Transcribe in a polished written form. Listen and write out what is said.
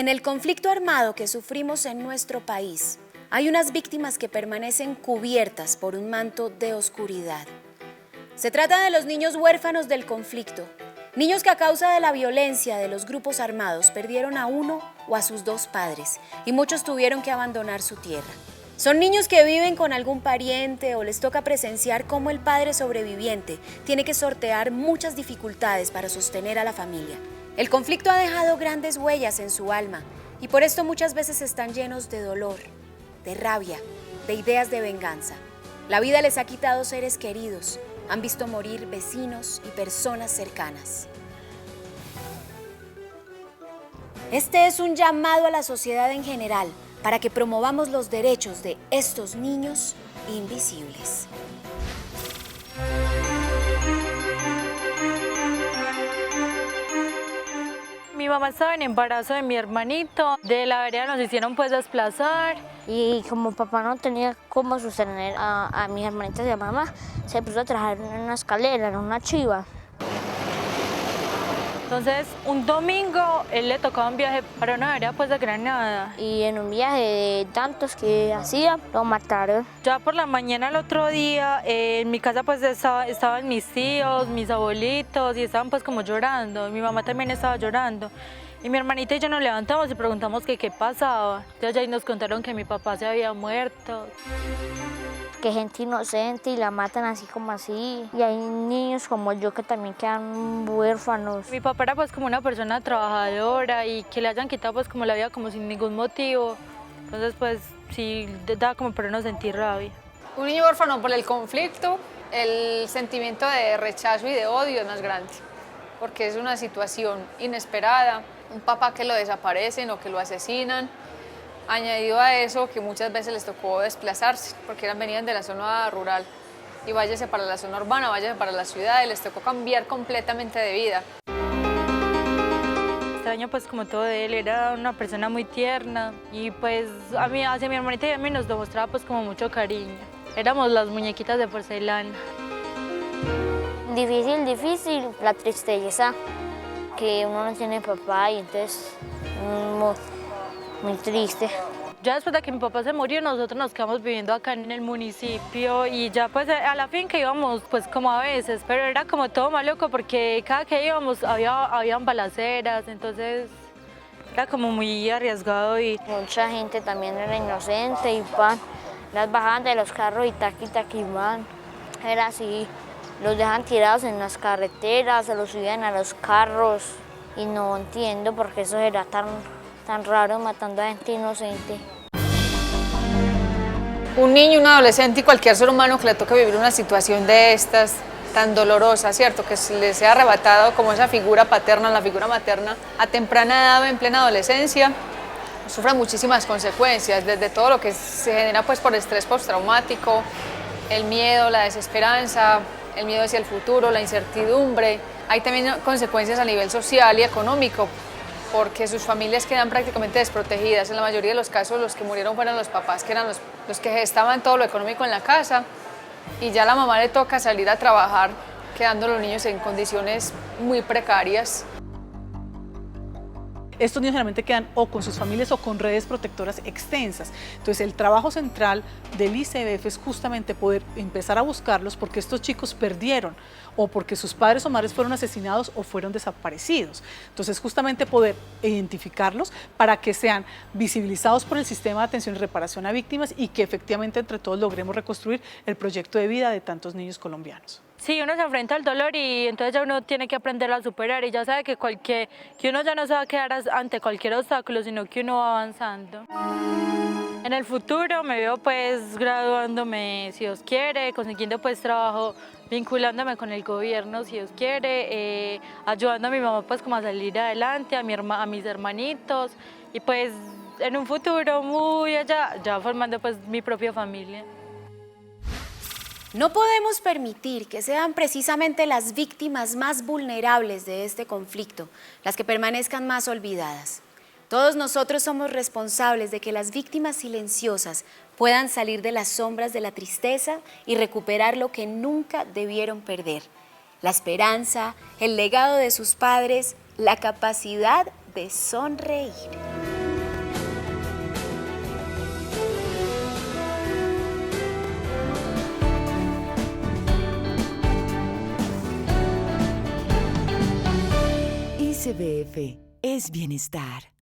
En el conflicto armado que sufrimos en nuestro país, hay unas víctimas que permanecen cubiertas por un manto de oscuridad. Se trata de los niños huérfanos del conflicto, niños que a causa de la violencia de los grupos armados perdieron a uno o a sus dos padres y muchos tuvieron que abandonar su tierra. Son niños que viven con algún pariente o les toca presenciar cómo el padre sobreviviente tiene que sortear muchas dificultades para sostener a la familia. El conflicto ha dejado grandes huellas en su alma y por esto muchas veces están llenos de dolor, de rabia, de ideas de venganza. La vida les ha quitado seres queridos, han visto morir vecinos y personas cercanas. Este es un llamado a la sociedad en general para que promovamos los derechos de estos niños invisibles. Mi mamá estaba en embarazo de mi hermanito, de la vereda nos hicieron pues desplazar. Y como papá no tenía cómo sostener a mis hermanitas y a mamá, se puso a trabajar en una escalera, en una chiva. Entonces, un domingo, él le tocaba un viaje para una vereda pues de Granada. Y en un viaje de tantos que hacía, lo mataron. Ya por la mañana el otro día, en mi casa pues estaban mis tíos, mis abuelitos y estaban pues como llorando. Mi mamá también estaba llorando. Y mi hermanita y yo nos levantamos y preguntamos que qué pasaba. Entonces ahí nos contaron que mi papá se había muerto. Que gente inocente y la matan así como así. Y hay niños como yo que también quedan huérfanos. Mi papá era pues como una persona trabajadora y que le hayan quitado pues como la vida como sin ningún motivo. Entonces pues sí, da como para uno sentir rabia. Un niño huérfano por el conflicto, el sentimiento de rechazo y de odio es más grande, porque es una situación inesperada, un papá que lo desaparecen o que lo asesinan, añadido a eso que muchas veces les tocó desplazarse, porque venían de la zona rural y váyase para la zona urbana, váyase para la ciudad y les tocó cambiar completamente de vida. Extraño pues como todo de él, era una persona muy tierna y pues a mí, hacia mi hermanita y a mí nos demostraba pues como mucho cariño. Éramos las muñequitas de porcelana. Difícil, la tristeza, que uno no tiene papá y entonces muy triste. Ya después de que mi papá se murió, nosotros nos quedamos viviendo acá en el municipio y ya pues a la finca íbamos pues como a veces, pero era como todo maluco porque cada que íbamos habían balaceras, entonces era como muy arriesgado y... Mucha gente también era inocente y las bajaban de los carros y taqui van. Era así, los dejan tirados en las carreteras, se los subían a los carros y no entiendo por qué eso era tan raro matando a gente inocente. Un niño, un adolescente y cualquier ser humano que le toque vivir una situación de estas tan dolorosa, ¿cierto? Que se le sea arrebatado como esa figura paterna, la figura materna a temprana edad, en plena adolescencia, sufre muchísimas consecuencias, desde todo lo que se genera pues por estrés postraumático, el miedo, la desesperanza, el miedo hacia el futuro, la incertidumbre. Hay también consecuencias a nivel social y económico, porque sus familias quedan prácticamente desprotegidas. En la mayoría de los casos los que murieron fueron los papás, que eran los que gestaban todo lo económico en la casa, y ya a la mamá le toca salir a trabajar, quedando los niños en condiciones muy precarias. Estos niños generalmente quedan o con sus familias o con redes protectoras extensas. Entonces el trabajo central del ICBF es justamente poder empezar a buscarlos porque estos chicos perdieron o porque sus padres o madres fueron asesinados o fueron desaparecidos. Entonces justamente poder identificarlos para que sean visibilizados por el sistema de atención y reparación a víctimas y que efectivamente entre todos logremos reconstruir el proyecto de vida de tantos niños colombianos. Sí, uno se enfrenta al dolor y entonces ya uno tiene que aprender a superar y ya sabe que uno ya no se va a quedar ante cualquier obstáculo, sino que uno va avanzando. En el futuro me veo pues graduándome, si Dios quiere, consiguiendo pues trabajo, vinculándome con el gobierno, si Dios quiere, ayudando a mi mamá pues como a salir adelante, a mis hermanitos y pues en un futuro muy allá, ya formando pues mi propia familia. No podemos permitir que sean precisamente las víctimas más vulnerables de este conflicto las que permanezcan más olvidadas. Todos nosotros somos responsables de que las víctimas silenciosas puedan salir de las sombras de la tristeza y recuperar lo que nunca debieron perder: la esperanza, el legado de sus padres, la capacidad de sonreír. ICBF es bienestar.